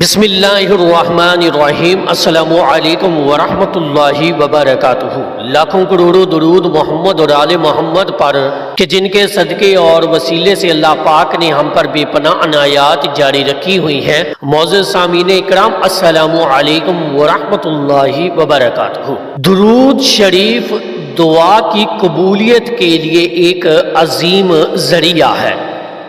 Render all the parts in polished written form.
بسم اللہ الرحمن الرحیم۔ السلام علیکم ورحمۃ اللہ وبرکاتہ۔ لاکھوں کروڑوں درود محمد اور آل محمد پر کہ جن کے صدقے اور وسیلے سے اللہ پاک نے ہم پر بے پناہ عنایات جاری رکھی ہوئی ہیں۔ معزز سامعین اکرام، السلام علیکم ورحمۃ اللہ وبرکاتہ۔ درود شریف دعا کی قبولیت کے لیے ایک عظیم ذریعہ ہے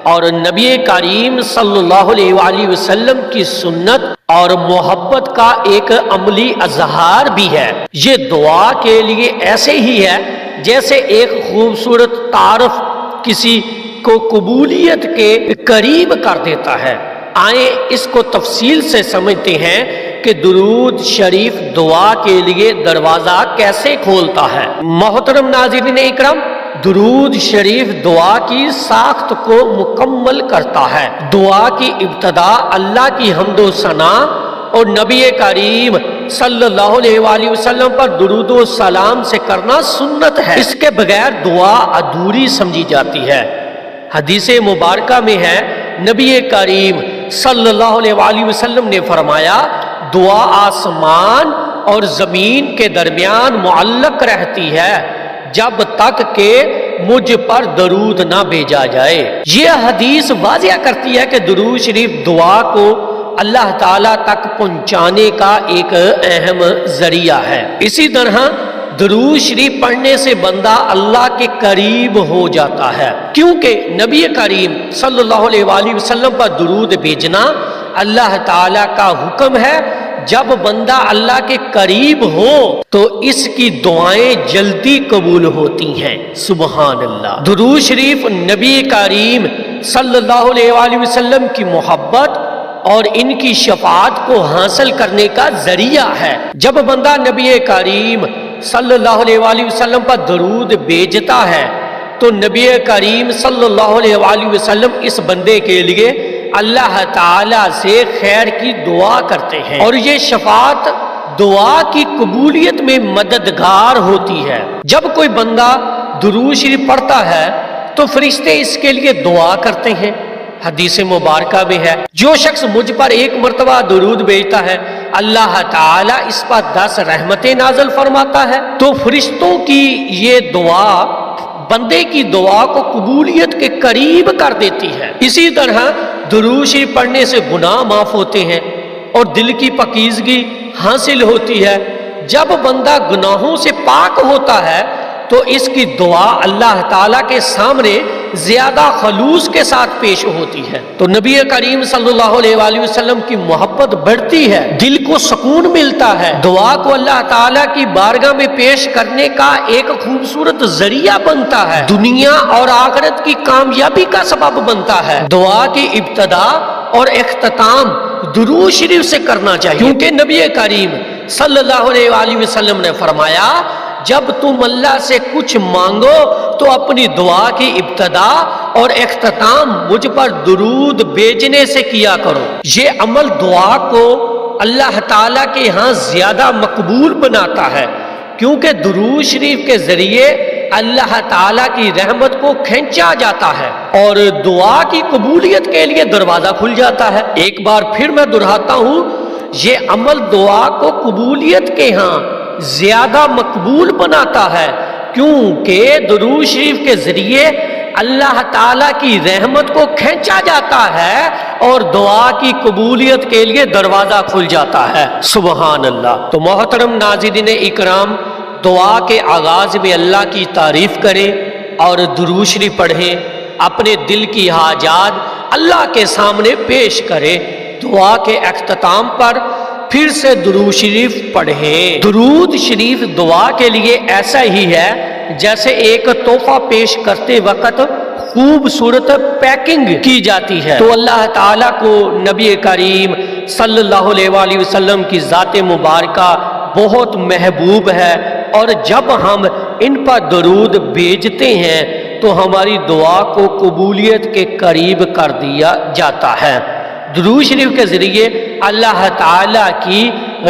اور نبی کریم صلی اللہ علیہ وآلہ وسلم کی سنت اور محبت کا ایک عملی اظہار بھی ہے۔ یہ دعا کے لیے ایسے ہی ہے جیسے ایک خوبصورت تعارف کسی کو قبولیت کے قریب کر دیتا ہے۔ آئیں اس کو تفصیل سے سمجھتے ہیں کہ درود شریف دعا کے لیے دروازہ کیسے کھولتا ہے۔ محترم ناظرین اکرام، درود شریف دعا کی ساخت کو مکمل کرتا ہے۔ دعا کی ابتدا اللہ کی حمد و ثنا اور نبی کریم صلی اللہ علیہ وآلہ وسلم پر درود و سلام سے کرنا سنت ہے۔ اس کے بغیر دعا ادھوری سمجھی جاتی ہے۔ حدیث مبارکہ میں ہے، نبی کریم صلی اللہ علیہ وآلہ وسلم نے فرمایا، دعا آسمان اور زمین کے درمیان معلق رہتی ہے جب تک کہ مجھ پر درود نہ بھیجا جائے۔ یہ حدیث واضح کرتی ہے کہ درود شریف دعا کو اللہ تعالیٰ تک پہنچانے کا ایک اہم ذریعہ ہے۔ اسی طرح درود شریف پڑھنے سے بندہ اللہ کے قریب ہو جاتا ہے، کیونکہ نبی کریم صلی اللہ علیہ وآلہ وسلم پر درود بھیجنا اللہ تعالیٰ کا حکم ہے۔ جب بندہ اللہ کے قریب ہو تو اس کی دعائیں جلدی قبول ہوتی ہیں۔ سبحان اللہ۔ درود شریف نبی کریم صلی اللہ علیہ وآلہ وسلم کی محبت اور ان کی شفاعت کو حاصل کرنے کا ذریعہ ہے۔ جب بندہ نبی کریم صلی اللہ علیہ وآلہ وسلم پر درود بھیجتا ہے تو نبی کریم صلی اللہ علیہ وآلہ وسلم اس بندے کے لیے اللہ تعالیٰ سے خیر کی دعا کرتے ہیں، اور یہ شفاعت دعا کی قبولیت میں مددگار ہوتی ہے۔ جب کوئی بندہ درود شریف پڑھتا ہے تو فرشتے اس کے لیے دعا کرتے ہیں۔ حدیث مبارکہ میں ہے، جو شخص مجھ پر ایک مرتبہ درود بھیجتا ہے اللہ تعالیٰ اس پر 10 رحمتیں نازل فرماتا ہے۔ تو فرشتوں کی یہ دعا بندے کی دعا کو قبولیت کے قریب کر دیتی ہے۔ اسی طرح درود شریف پڑھنے سے گناہ معاف ہوتے ہیں اور دل کی پاکیزگی حاصل ہوتی ہے۔ جب بندہ گناہوں سے پاک ہوتا ہے تو اس کی دعا اللہ تعالیٰ کے سامنے زیادہ خلوص کے ساتھ پیش ہوتی ہے۔ تو نبی کریم صلی اللہ علیہ وآلہ وسلم کی محبت بڑھتی ہے، دل کو سکون ملتا ہے، دعا کو اللہ تعالیٰ کی بارگاہ میں پیش کرنے کا ایک خوبصورت ذریعہ بنتا ہے، دنیا اور آخرت کی کامیابی کا سبب بنتا ہے۔ دعا کی ابتدا اور اختتام درود شریف سے کرنا چاہیے، کیونکہ نبی کریم صلی اللہ علیہ وآلہ وسلم نے فرمایا، جب تم اللہ سے کچھ مانگو تو اپنی دعا کی ابتدا اور اختتام مجھ پر درود بھیجنے سے کیا کرو۔ یہ عمل دعا کو اللہ تعالیٰ کے ہاں زیادہ مقبول بناتا ہے، کیونکہ درود شریف کے ذریعے اللہ تعالیٰ کی رحمت کو کھینچا جاتا ہے اور دعا کی قبولیت کے لیے دروازہ کھل جاتا ہے۔ ایک بار پھر میں دہراتا ہوں، یہ عمل دعا کو قبولیت کے ہاں زیادہ مقبول بناتا ہے، کیونکہ درود شریف کے ذریعے اللہ تعالیٰ کی رحمت کو کھینچا جاتا ہے اور دعا کی قبولیت کے لیے دروازہ کھل جاتا ہے۔ سبحان اللہ۔ تو محترم ناظرین اکرام، دعا کے آغاز میں اللہ کی تعریف کریں اور درود شریف پڑھیں، اپنے دل کی حاجات اللہ کے سامنے پیش کریں۔ دعا کے اختتام پر پھر سے درود شریف پڑھیں۔ درود شریف دعا کے لیے ایسا ہی ہے جیسے ایک تحفہ پیش کرتے وقت خوبصورت پیکنگ کی جاتی ہے۔ تو اللہ تعالیٰ کو نبی کریم صلی اللہ علیہ وآلہ وسلم کی ذات مبارکہ بہت محبوب ہے، اور جب ہم ان پر درود بھیجتے ہیں تو ہماری دعا کو قبولیت کے قریب کر دیا جاتا ہے۔ درود شریف کے ذریعے اللہ تعالیٰ کی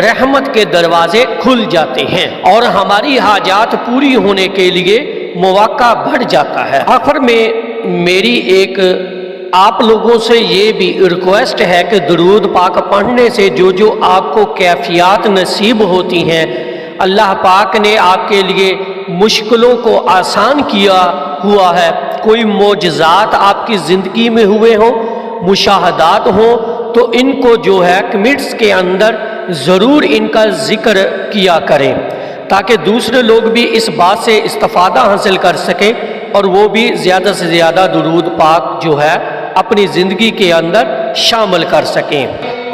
رحمت کے دروازے کھل جاتے ہیں اور ہماری حاجات پوری ہونے کے لیے مواقع بڑھ جاتا ہے۔ آخر میں میری ایک آپ لوگوں سے یہ بھی ریکویسٹ ہے کہ درود پاک پڑھنے سے جو آپ کو کیفیات نصیب ہوتی ہیں، اللہ پاک نے آپ کے لیے مشکلوں کو آسان کیا ہوا ہے، کوئی معجزات آپ کی زندگی میں ہوئے ہوں، مشاہدات ہوں، تو ان کو جو ہے کمنٹس کے اندر ضرور ان کا ذکر کیا کریں، تاکہ دوسرے لوگ بھی اس بات سے استفادہ حاصل کر سکیں اور وہ بھی زیادہ سے زیادہ درود پاک جو ہے اپنی زندگی کے اندر شامل کر سکیں۔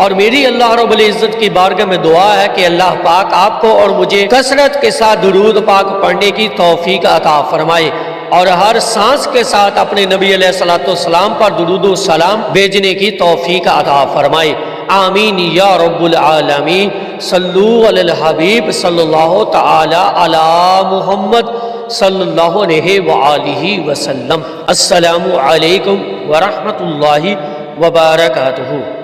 اور میری اللہ رب العزت کی بارگاہ میں دعا ہے کہ اللہ پاک آپ کو اور مجھے کثرت کے ساتھ درود پاک پڑھنے کی توفیق عطا فرمائے، اور ہر سانس کے ساتھ اپنے نبی علیہ الصلوۃ والسلام پر درود و سلام بھیجنے کی توفیق عطا فرمائے، آمین یا رب العالمین۔ صلو علی الحبیب صلی اللہ تعالی علی محمد صلی اللہ علیہ وآلہ وسلم۔ السلام علیکم ورحمۃ اللہ وبرکاتہ۔